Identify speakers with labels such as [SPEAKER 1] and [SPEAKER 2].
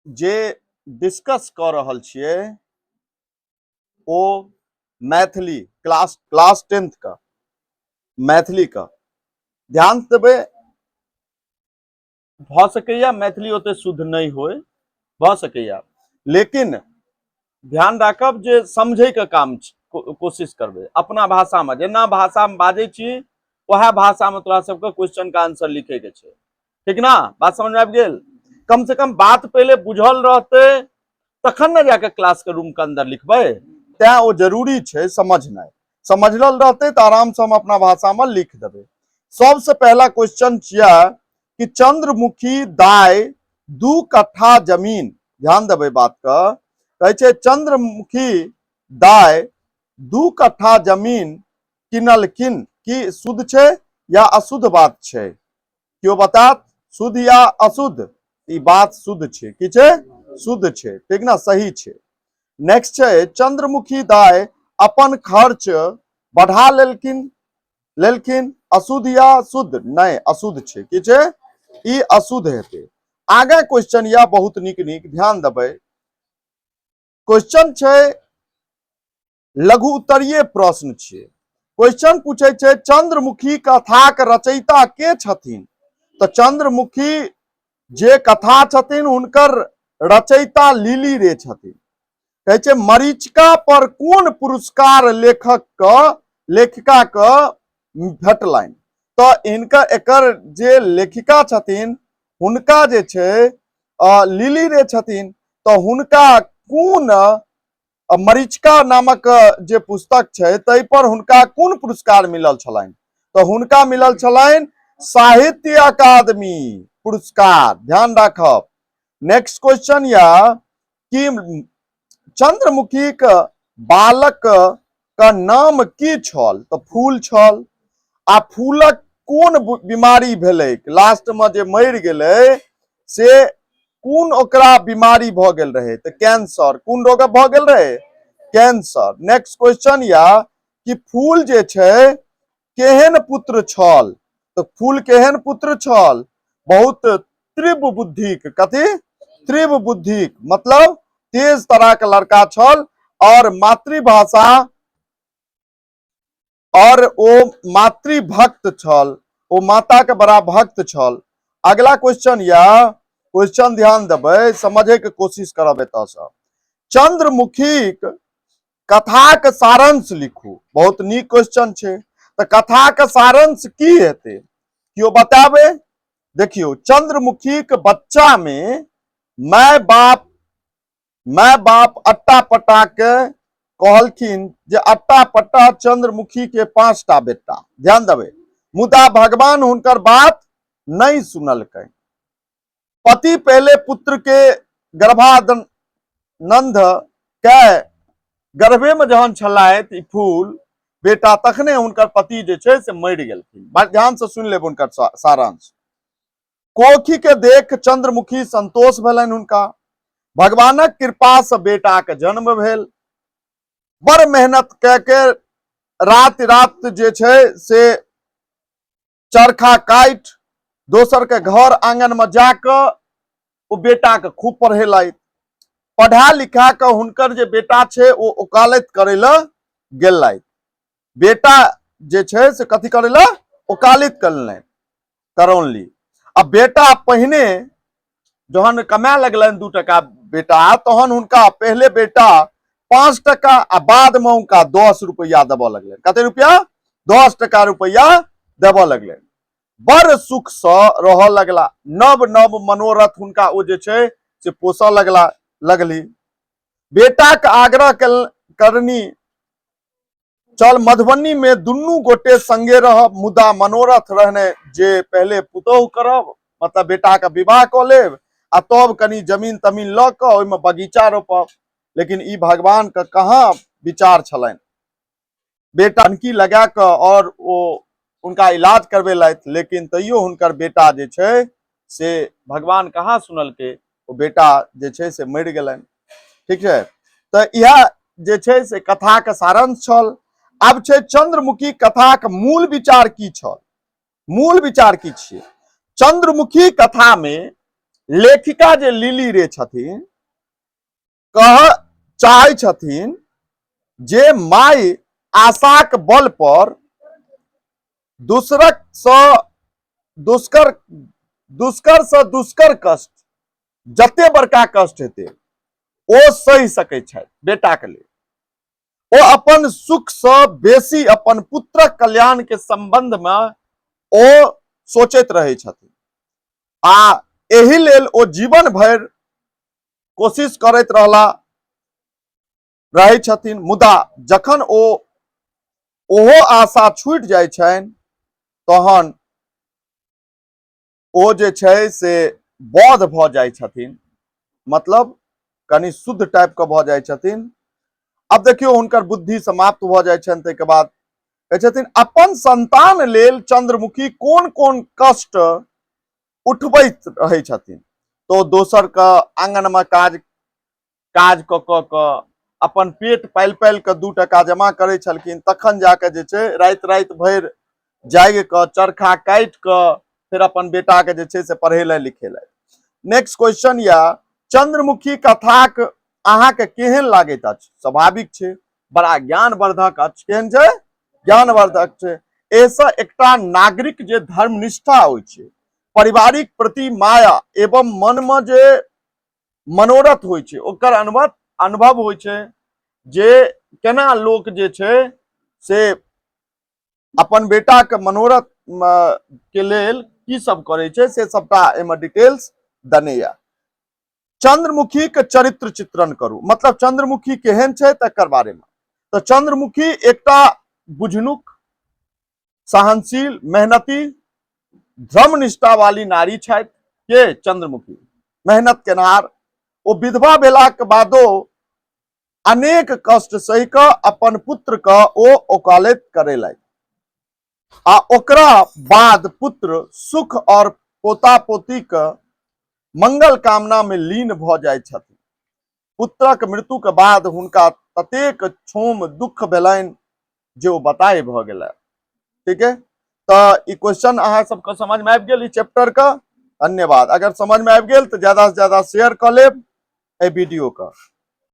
[SPEAKER 1] जे discuss कर रहल छियै ओ मैथिली क्लास 10th का मैथिली का ध्यान देबै। भ सकैया मैथिली ओते शुद्ध नहीं होय, भ सकैया, लेकिन ध्यान राखब जे समझे के काम कोशिश करबै अपना भाषा में, जेना भाषा में बाजै छी वह भाषा में तोरा सबके क्वेश्चन का आंसर लिखे के छै, ठीक ना? बात समझ में आबि गेल? कम से कम बात पहले बुझल रहते तखन न जाके क्लास के रूम के अंदर लिखबै, तैं ओ जरूरी छै समझनाइ। समझल रहते तो आराम से हम अपना भाषा में लिख देबै। सबसे पहला क्वेश्चन छिया कि चंद्रमुखी दाय 2 कट्ठा जमीन, ध्यान देबै बात का, कहै छै चंद्रमुखी दाय 2 कट्ठा जमीन किनलखिन, की शुद्ध छै या अशुद्ध बात छै? क्यों बतात शुद्ध या अशुद्ध? ई बात शुद्ध छै, की छै? शुद्ध छै, ठीक ना, सही छै। नेक्स्ट छै चंद्रमुखी दाय अपन खर्च बढ़ा लेलखिन, अशुद्ध या शुद्ध? नहीं, अशुद्ध छै, की छै? ई अशुद्ध हेतै। आगे क्वेश्चन या बहुत नीक ध्यान देबै। क्वेश्चन छै लघु उत्तरीय प्रश्न छै। क्वेश्चन पूछे छै चंद्रमुखी कथाक रचयिता के छथिन? तो चंद्रमुखी जे कथा छथिन हुनकर रचयिता लिली रे छथिन। कहै छै मरीचिका पर कोन पुरस्कार लेखिका के भेटलनि? तो इनका एकर जे लेखिका छथिन हुनका जे छै लिली रे छथिन, तो हुनका कोन मरीचिका नामक जे पुस्तक छै तै पर हुनका कोन पुरस्कार मिलल छलनि? तो हुनका मिलल छलनि साहित्य अकादमी पुरस्कार, ध्यान राखब। नेक्स्ट क्वेश्चन या कि चंद्रमुखी के बालक का नाम की छल? तो फूल छल। आ फूलक कोन बीमारी भेलै? लास्ट में जे मरि गेलै से कोन ओकरा बीमारी भ गेल रहे? तो कैंसर। कोन रोग भ गेल रहे? कैंसर। नेक्स्ट क्वेश्चन या कि फूल जे छै केहन पुत्र छल? तो फूल केहन पुत्र छल? बहुत तीव्र बुद्धिक, कथी? तीव्र बुद्धिक, मतलब तेज तरह का लड़का छल और मातृभाषा और ओ मातृभक्त छल, ओ माता के बड़ा भक्त छल। अगला क्वेश्चन या क्वेश्चन ध्यान देबै, समझे के कोशिश करब। एतऽ से चंद्रमुखी कथा के सारांश लिखू। बहुत नीक क्वेश्चन छै। तो कथा के सारांश की हेतै? क्यों बताबे? देखियो चंद्रमुखी के बच्चा में माय बाप अट्टा पट्टा के कहलखिन जे अट्टा पट्टा चंद्रमुखी के 5टा बेटा, ध्यान देबै, मुदा भगवान हुनकर बात नहीं सुनलकै। पति पहले पुत्र के गर्भानंद के गर्भे में जहन छलाथि फूल बेटा, तखने हुनकर पति जे छै से मरि गेलखिन। बड़ ध्यान से सुनि लेब हुनकर सारांश। कोखी के देख चंद्रमुखी संतोष भेलनि हुनका, भगवानक कृपा से बेटा के जन्म भेल। बड़ मेहनत कह के रात जे छै से चरखा काटि दोसर के घर आंगन में जाकर ओ बेटा के खूब पढ़ेलथि। पढ़ा लिखा के हुनकर जे बेटा छै ओ ओकालत करे ला गेलथि। बेटा जे छै से कथी करे ला? ओकालत करौनली। अब बेटा पहिने जहन कमाए लगलनि 2 टका बेटा, तहन हुनका पहले बेटा 5 टका आ बाद में उनका 10 रुपया देबऽ लगलनि। कते रुपया? 10 टका रुपया देबऽ लगलनि। बड़ सुख से रह लगला। नव नव मनोरथ हुनका ओ जे छै से पोसऽ लगली। बेटा के आग्रह करनी चल मधुबनी में दुनू गोटे संगे रहब, मुदा मनोरथ रहने जे पहले पुतौह करब, मतलब बेटा के विवाह क लेब आ तब कनी जमीन तमीन ल के ओइमे बगीचा रोपब। लेकिन ई भगवान के कहाँ विचार छलनि। बेटा की लगा के और ओ उनका इलाज करवेलथि, लेकिन तैयो हुनकर बेटा जे छै से भगवान कहाँ सुनलकै, ओ बेटा जे छै से मरि गेलनि। ठीक छै, तो यह जे छै से कथा के सारांश छल। अब छै चंद्रमुखी कथा के मूल विचार की छल? मूल विचार की छियै? चंद्रमुखी कथा में लेखिका जे लिली रे छथिन कह चाहे छथिन जे माय आशाक बल पर दुष्कर से दुष्कर कष्ट जते बड़का कष्ट हेतै ओ सहि सकै छथि बेटा के लेल। ओ अपन सुख से बेसी अपन पुत्रक कल्याण के संबंध में ओ सोचैत रहै छथिन आ एहि लेल ओ जीवन भरि कोशिश करैत रहै छथिन, मुदा जखन ओहो आशा छूटि जाइ छनि तहन ओ जे छै से बौद्ध भऽ जाइ छथिन, मतलब कनि शुद्ध टाइप के भऽ जाइ छथिन। अब देखियौ हुनकर बुद्धि समाप्त भऽ जाइ छनि। ताहिके बाद कहै छथिन अपन संतान लेल चंद्रमुखी कोन कोन कष्ट उठबैत रहै छथिन। तो दोसर के आंगन में काज क क अपन पेट पालि पालि के 2 टका जमा करै छलखिन, तखन जाके जे छै राति भरि जागि क चरखा काटि क फिर अपन बेटा के जे छै से पढ़ेलै लिखेलै। नेक्स्ट क्वेश्चन या चंद्रमुखी कथाक अहाँके केहन लागैत अछि? स्वाभाविक छै, बड़ा ज्ञानवर्धक अछि। केहन छै? ज्ञानवर्धक छै। एहिसँ एकटा नागरिक जे धर्मनिष्ठा होइ छै, पारिवारिक प्रति माया एवं मन में जे मनोरथ होइ छै ओकर अनुभव होइ छै, जे केना लोक जे छै से अपन बेटा के मनोरथ के लेल की सब करे छै से सबटा एमे डिटेल्स देने या। चंद्रमुखी के चरित्र चित्रण करू, मतलब चंद्रमुखी केहन छै तकर बारे में। तो चंद्रमुखी एकटा बुझनुक, सहनशील, मेहनती, धर्मनिष्ठा वाली नारी छथि। के चंद्रमुखी मेहनत केनहार। ओ विधवा भेला के बादो अनेक कष्ट सहि क अपन पुत्र के ओ ओकालत करेलथि आ ओकरा बाद पुत्र सुख और पोता पोती के मंगल कामना में लीन भ जाय छथिन। पुत्रक मृत्यु के बाद हुनका ततेक क्षोभ दुख भेलनि जे ओ बताए भ गेलै। ठीक है, तो ई क्वेश्चन अहाँ सबके समझ में आबि गेल ई चैप्टर का। धन्यवाद। अगर समझ में आबि गेल तो ज्यादा से ज्यादा शेयर कर लेब ए वीडियो का।